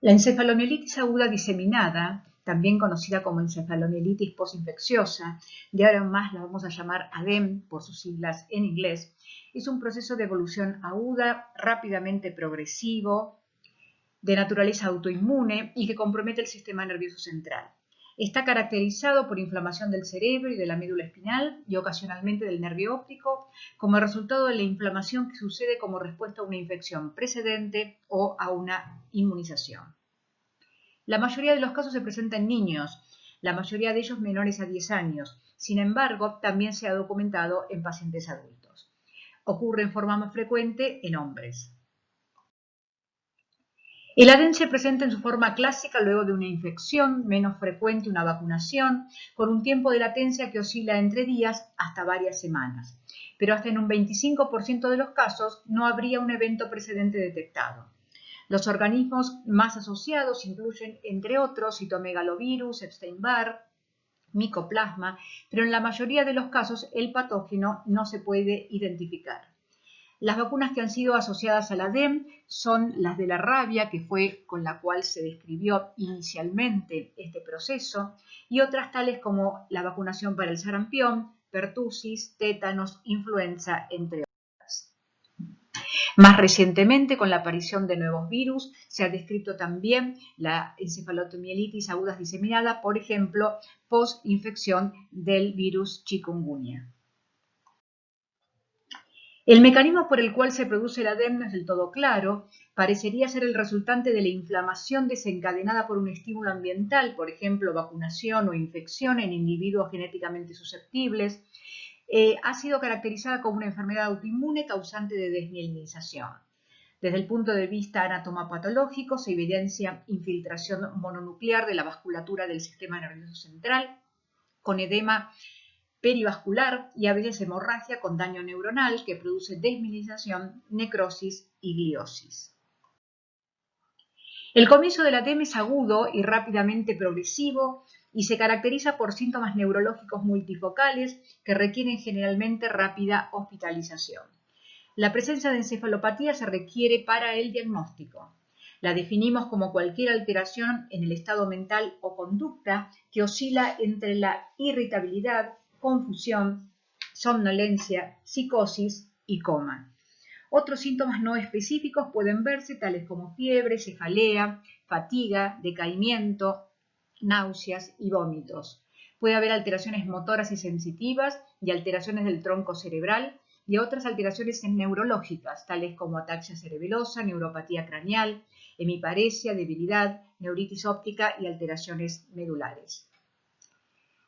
La encefalomielitis aguda diseminada, también conocida como encefalomielitis postinfecciosa, de ahora en más la vamos a llamar ADEM por sus siglas en inglés, es un proceso de evolución aguda, rápidamente progresivo, de naturaleza autoinmune y que compromete el sistema nervioso central. Está caracterizado por inflamación del cerebro y de la médula espinal y ocasionalmente del nervio óptico como resultado de la inflamación que sucede como respuesta a una infección precedente o a una inmunización. La mayoría de los casos se presenta en niños, la mayoría de ellos menores a 10 años. Sin embargo, también se ha documentado en pacientes adultos. Ocurre en forma más frecuente en hombres. El ADEM se presenta en su forma clásica luego de una infección, menos frecuente una vacunación, con un tiempo de latencia que oscila entre días hasta varias semanas. Pero hasta en un 25% de los casos no habría un evento precedente detectado. Los organismos más asociados incluyen, entre otros, citomegalovirus, Epstein-Barr, micoplasma, pero en la mayoría de los casos el patógeno no se puede identificar. Las vacunas que han sido asociadas al ADEM son las de la rabia, que fue con la cual se describió inicialmente este proceso, y otras tales como la vacunación para el sarampión, pertusis, tétanos, influenza, entre otras. Más recientemente, con la aparición de nuevos virus, se ha descrito también la encefalomielitis aguda diseminada, por ejemplo, post-infección del virus chikungunya. El mecanismo por el cual se produce el ADEM no es del todo claro, parecería ser el resultante de la inflamación desencadenada por un estímulo ambiental, por ejemplo, vacunación o infección en individuos genéticamente susceptibles. Ha sido caracterizada como una enfermedad autoinmune causante de desmielinización. Desde el punto de vista anatomopatológico se evidencia infiltración mononuclear de la vasculatura del sistema nervioso central, con edema perivascular y a veces hemorragia con daño neuronal que produce desmielinización, necrosis y gliosis. El comienzo del ADEM es agudo y rápidamente progresivo y se caracteriza por síntomas neurológicos multifocales que requieren generalmente rápida hospitalización. La presencia de encefalopatía se requiere para el diagnóstico. La definimos como cualquier alteración en el estado mental o conducta que oscila entre la irritabilidad, confusión, somnolencia, psicosis y coma. Otros síntomas no específicos pueden verse tales como fiebre, cefalea, fatiga, decaimiento, náuseas y vómitos. Puede haber alteraciones motoras y sensitivas y alteraciones del tronco cerebral y otras alteraciones neurológicas tales como ataxia cerebelosa, neuropatía craneal, hemiparesia, debilidad, neuritis óptica y alteraciones medulares.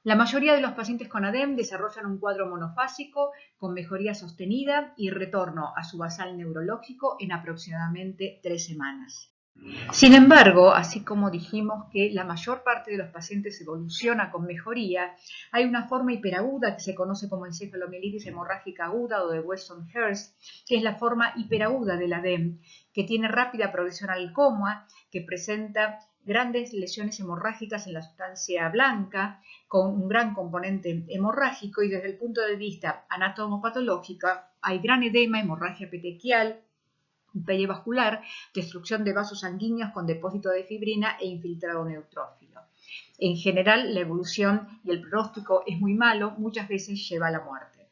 La mayoría de los pacientes con ADEM desarrollan un cuadro monofásico con mejoría sostenida y retorno a su basal neurológico en aproximadamente 3 semanas. Sin embargo, así como dijimos que la mayor parte de los pacientes evoluciona con mejoría, hay una forma hiperaguda que se conoce como encefalomielitis hemorrágica aguda o de Weston-Hurst, que es la forma hiperaguda del ADEM, que tiene rápida progresión al coma, que presenta grandes lesiones hemorrágicas en la sustancia blanca, con un gran componente hemorrágico y desde el punto de vista anatomopatológico hay gran edema, hemorragia petequial, perivascular, destrucción de vasos sanguíneos con depósito de fibrina e infiltrado neutrófilo. En general, la evolución y el pronóstico es muy malo, muchas veces lleva a la muerte.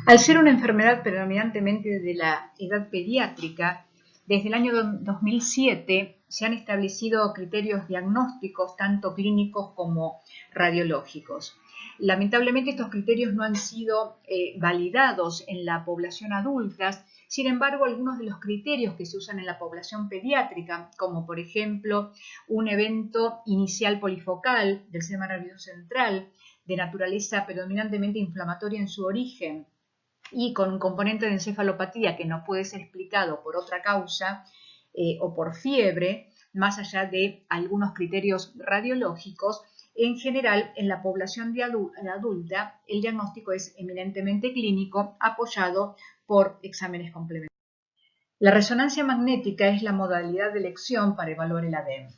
Al ser una enfermedad predominantemente de la edad pediátrica, desde el año 2007 se han establecido criterios diagnósticos, tanto clínicos como radiológicos. Lamentablemente estos criterios no han sido validados en la población adulta, sin embargo algunos de los criterios que se usan en la población pediátrica, como por ejemplo un evento inicial polifocal del sistema nervioso central de naturaleza predominantemente inflamatoria en su origen, y con un componente de encefalopatía que no puede ser explicado por otra causa o por fiebre, más allá de algunos criterios radiológicos, en general en la población adulta el diagnóstico es eminentemente clínico apoyado por exámenes complementarios. La resonancia magnética es la modalidad de elección para evaluar el ADEM.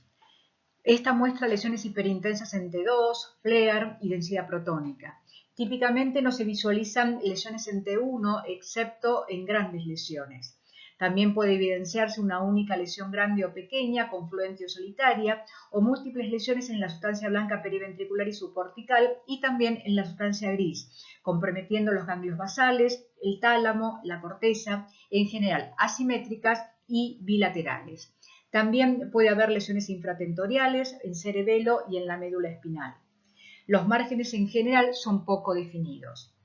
Esta muestra lesiones hiperintensas en T2, FLAIR y densidad protónica. Típicamente no se visualizan lesiones en T1, excepto en grandes lesiones. También puede evidenciarse una única lesión grande o pequeña, confluente o solitaria, o múltiples lesiones en la sustancia blanca periventricular y subcortical y también en la sustancia gris, comprometiendo los ganglios basales, el tálamo, la corteza, en general asimétricas y bilaterales. También puede haber lesiones infratentoriales en cerebelo y en la médula espinal. Los márgenes en general son poco definidos.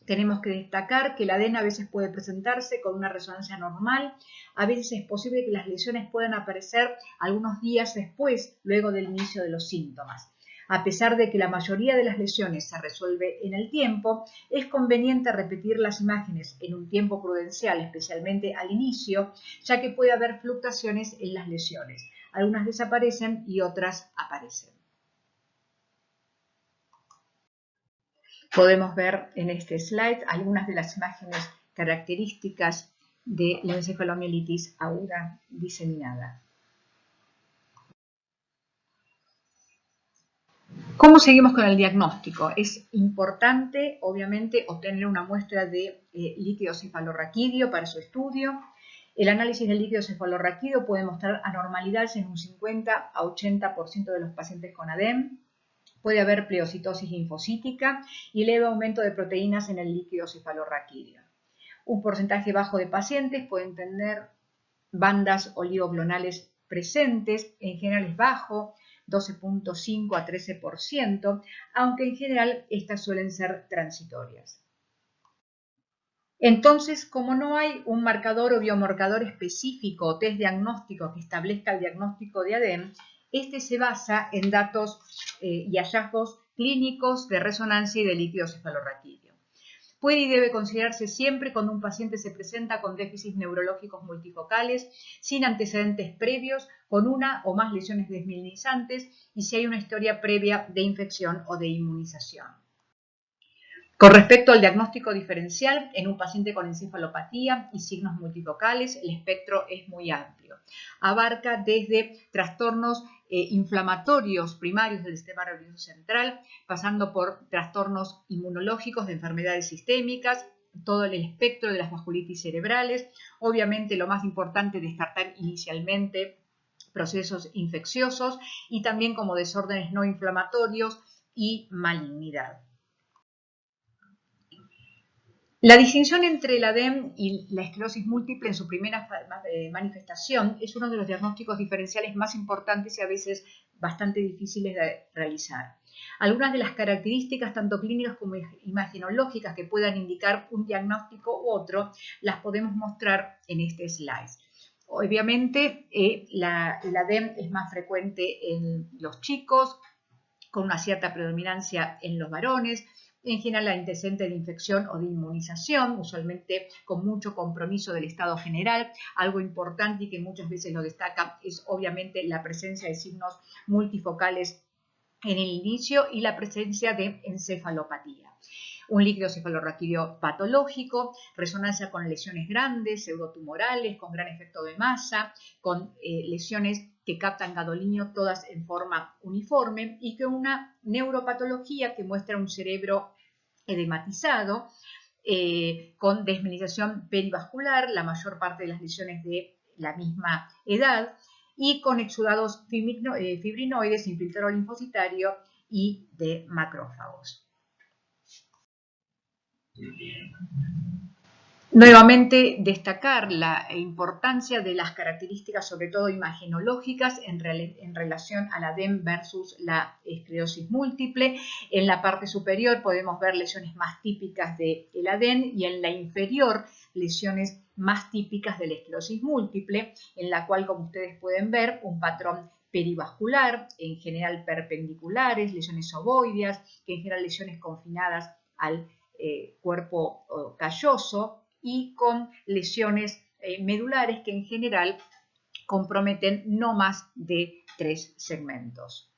Tenemos que destacar que el ADEN a veces puede presentarse con una resonancia normal, a veces es posible que las lesiones puedan aparecer algunos días después, luego del inicio de los síntomas. A pesar de que la mayoría de las lesiones se resuelve en el tiempo, es conveniente repetir las imágenes en un tiempo prudencial, especialmente al inicio, ya que puede haber fluctuaciones en las lesiones. Algunas desaparecen y otras aparecen. Podemos ver en este slide algunas de las imágenes características de la encefalomielitis aguda diseminada. ¿Cómo seguimos con el diagnóstico? Es importante, obviamente, obtener una muestra de líquido cefalorraquídeo para su estudio. El análisis del líquido cefalorraquídeo puede mostrar anormalidades en un 50 a 80% de los pacientes con ADEM. Puede haber pleocitosis linfocítica y leve aumento de proteínas en el líquido cefalorraquídeo. Un porcentaje bajo de pacientes pueden tener bandas oligoglonales presentes, en general es bajo, 12.5 a 13%, aunque en general estas suelen ser transitorias. Entonces, como no hay un marcador o biomarcador específico o test diagnóstico que establezca el diagnóstico de ADEM, este se basa en datos y hallazgos clínicos de resonancia y de líquido cefalorraquídeo. Puede y debe considerarse siempre cuando un paciente se presenta con déficits neurológicos multifocales, sin antecedentes previos, con una o más lesiones desmielinizantes y si hay una historia previa de infección o de inmunización. Con respecto al diagnóstico diferencial, en un paciente con encefalopatía y signos multifocales, el espectro es muy amplio. Abarca desde trastornos inflamatorios primarios del sistema nervioso central, pasando por trastornos inmunológicos de enfermedades sistémicas, todo el espectro de las vasculitis cerebrales. Obviamente, lo más importante descartar inicialmente procesos infecciosos y también como desórdenes no inflamatorios y malignidad. La distinción entre el ADEM y la esclerosis múltiple en su primera manifestación es uno de los diagnósticos diferenciales más importantes y a veces bastante difíciles de realizar. Algunas de las características, tanto clínicas como imagenológicas, que puedan indicar un diagnóstico u otro, las podemos mostrar en este slide. Obviamente, el ADEM es más frecuente en los chicos, con una cierta predominancia en los varones, en general antecedente de infección o de inmunización, usualmente con mucho compromiso del estado general. Algo importante y que muchas veces lo destaca es obviamente la presencia de signos multifocales en el inicio y la presencia de encefalopatía. Un líquido cefalorraquídeo patológico, resonancia con lesiones grandes, pseudotumorales, con gran efecto de masa, con lesiones que captan gadolinio todas en forma uniforme y que una neuropatología que muestra un cerebro edematizado, con desmineralización perivascular, la mayor parte de las lesiones de la misma edad, y con exudados fibrinoides, infiltrado linfocitario y de macrófagos. Nuevamente, destacar la importancia de las características, sobre todo imagenológicas, en relación a la ADEM versus la esclerosis múltiple. En la parte superior podemos ver lesiones más típicas del ADEM y en la inferior lesiones más típicas de la esclerosis múltiple, en la cual, como ustedes pueden ver, un patrón perivascular, en general perpendiculares, lesiones ovoideas, que en general lesiones confinadas al cuerpo calloso, y con lesiones medulares que en general comprometen no más de 3 segmentos.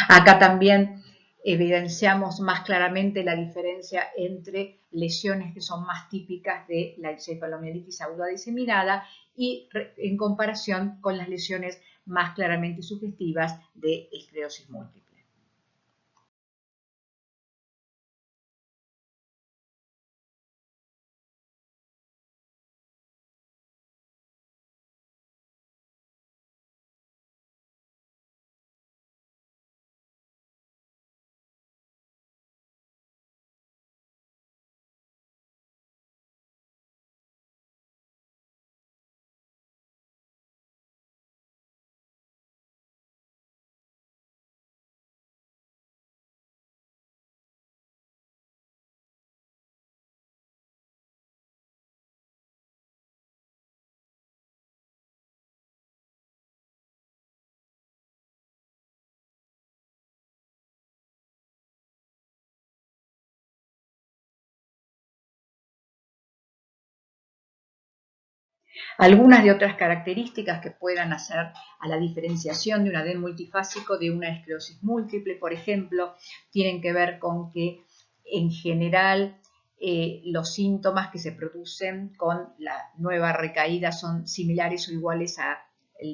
Acá también evidenciamos más claramente la diferencia entre lesiones que son más típicas de la encefalomielitis aguda diseminada y en comparación con las lesiones más claramente sugestivas de esclerosis múltiple. Algunas de otras características que puedan hacer a la diferenciación de un ADEM multifásico de una esclerosis múltiple, por ejemplo, tienen que ver con que en general los síntomas que se producen con la nueva recaída son similares o iguales al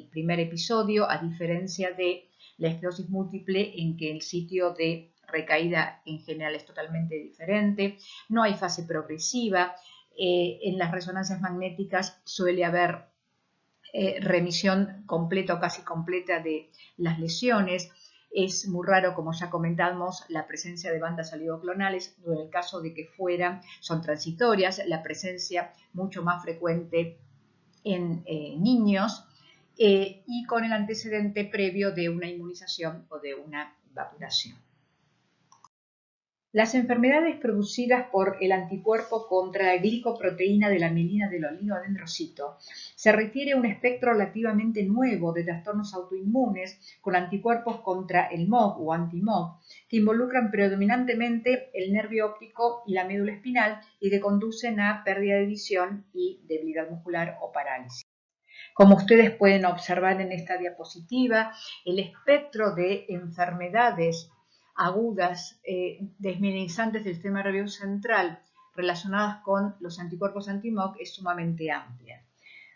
primer episodio, a diferencia de la esclerosis múltiple en que el sitio de recaída en general es totalmente diferente, no hay fase progresiva. En las resonancias magnéticas suele haber remisión completa o casi completa de las lesiones. Es muy raro, como ya comentamos, la presencia de bandas oligoclonales, o en el caso de que fueran, son transitorias, la presencia mucho más frecuente en niños y con el antecedente previo de una inmunización o de una vacunación. Las enfermedades producidas por el anticuerpo contra la glicoproteína de la mielina del oligodendrocito se refiere a un espectro relativamente nuevo de trastornos autoinmunes con anticuerpos contra el MOG o anti-MOG que involucran predominantemente el nervio óptico y la médula espinal y que conducen a pérdida de visión y debilidad muscular o parálisis. Como ustedes pueden observar en esta diapositiva, el espectro de enfermedades agudas desmielinizantes del sistema nervioso central relacionadas con los anticuerpos anti-MOG es sumamente amplia.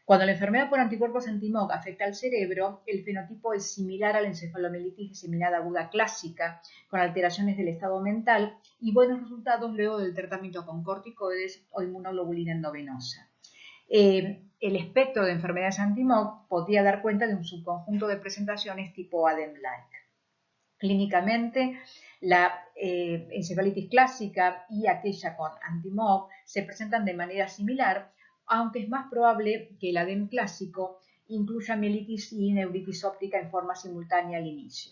Cuando la enfermedad por anticuerpos anti-MOG afecta al cerebro, el fenotipo es similar a la encefalomielitis diseminada aguda clásica, con alteraciones del estado mental y buenos resultados luego del tratamiento con corticoides o inmunoglobulina endovenosa. El espectro de enfermedades anti-MOG podría dar cuenta de un subconjunto de presentaciones tipo ADEM-like. Clínicamente, la encefalitis clásica y aquella con anti-MOG se presentan de manera similar, aunque es más probable que el ADEM clásico incluya mielitis y neuritis óptica en forma simultánea al inicio.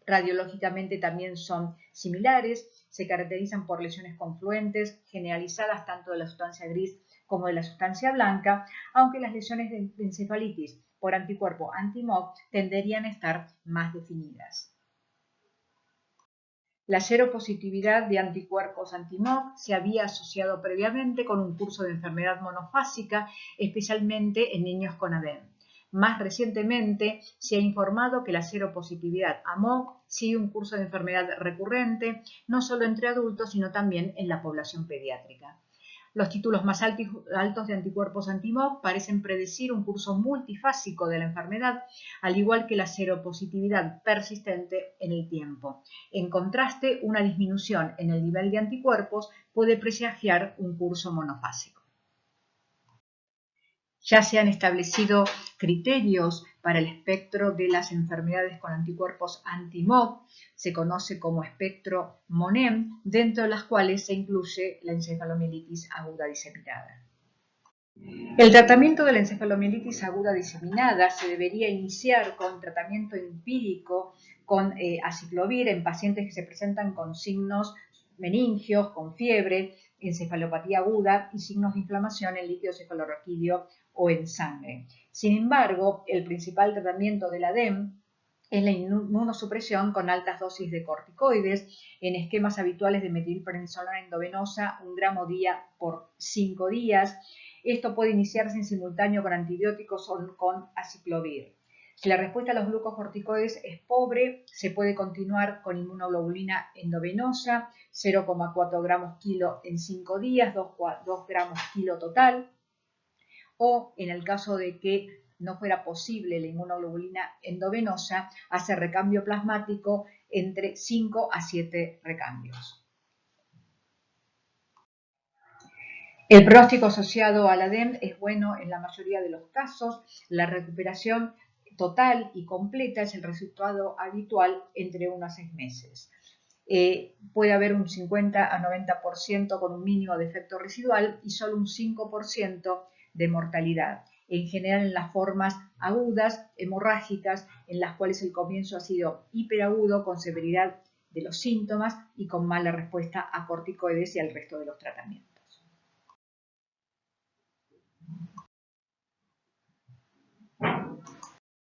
Radiológicamente también son similares, se caracterizan por lesiones confluentes, generalizadas tanto de la sustancia gris como de la sustancia blanca, aunque las lesiones de encefalitis por anticuerpo anti-MOG tenderían a estar más definidas. La seropositividad de anticuerpos anti-MOG se había asociado previamente con un curso de enfermedad monofásica, especialmente en niños con ADEM. Más recientemente se ha informado que la seropositividad a MOG sigue un curso de enfermedad recurrente, no solo entre adultos, sino también en la población pediátrica. Los títulos más altos de anticuerpos anti-MOG parecen predecir un curso multifásico de la enfermedad, al igual que la seropositividad persistente en el tiempo. En contraste, una disminución en el nivel de anticuerpos puede presagiar un curso monofásico. Ya se han establecido criterios para el espectro de las enfermedades con anticuerpos anti-MOG, se conoce como espectro MONEM, dentro de las cuales se incluye la encefalomielitis aguda diseminada. El tratamiento de la encefalomielitis aguda diseminada se debería iniciar con tratamiento empírico con aciclovir en pacientes que se presentan con signos meningios, con fiebre, encefalopatía aguda y signos de inflamación en líquido cefalorraquídeo o en sangre. Sin embargo, el principal tratamiento del ADEM es la inmunosupresión con altas dosis de corticoides en esquemas habituales de metilprednisolona endovenosa 1 gramo día por 5 días. Esto puede iniciarse en simultáneo con antibióticos o con aciclovir. Si la respuesta a los glucocorticoides es pobre, se puede continuar con inmunoglobulina endovenosa, 0,4 gramos kilo en 5 días, 2 gramos kilo total, o en el caso de que no fuera posible la inmunoglobulina endovenosa, hacer recambio plasmático entre 5 a 7 recambios. El pronóstico asociado al ADEM es bueno en la mayoría de los casos. La recuperación total y completa es el resultado habitual entre 1 a 6 meses. Puede haber un 50 a 90% con un mínimo de efecto residual y solo un 5% de mortalidad. En general en las formas agudas, hemorrágicas, en las cuales el comienzo ha sido hiperagudo con severidad de los síntomas y con mala respuesta a corticoides y al resto de los tratamientos.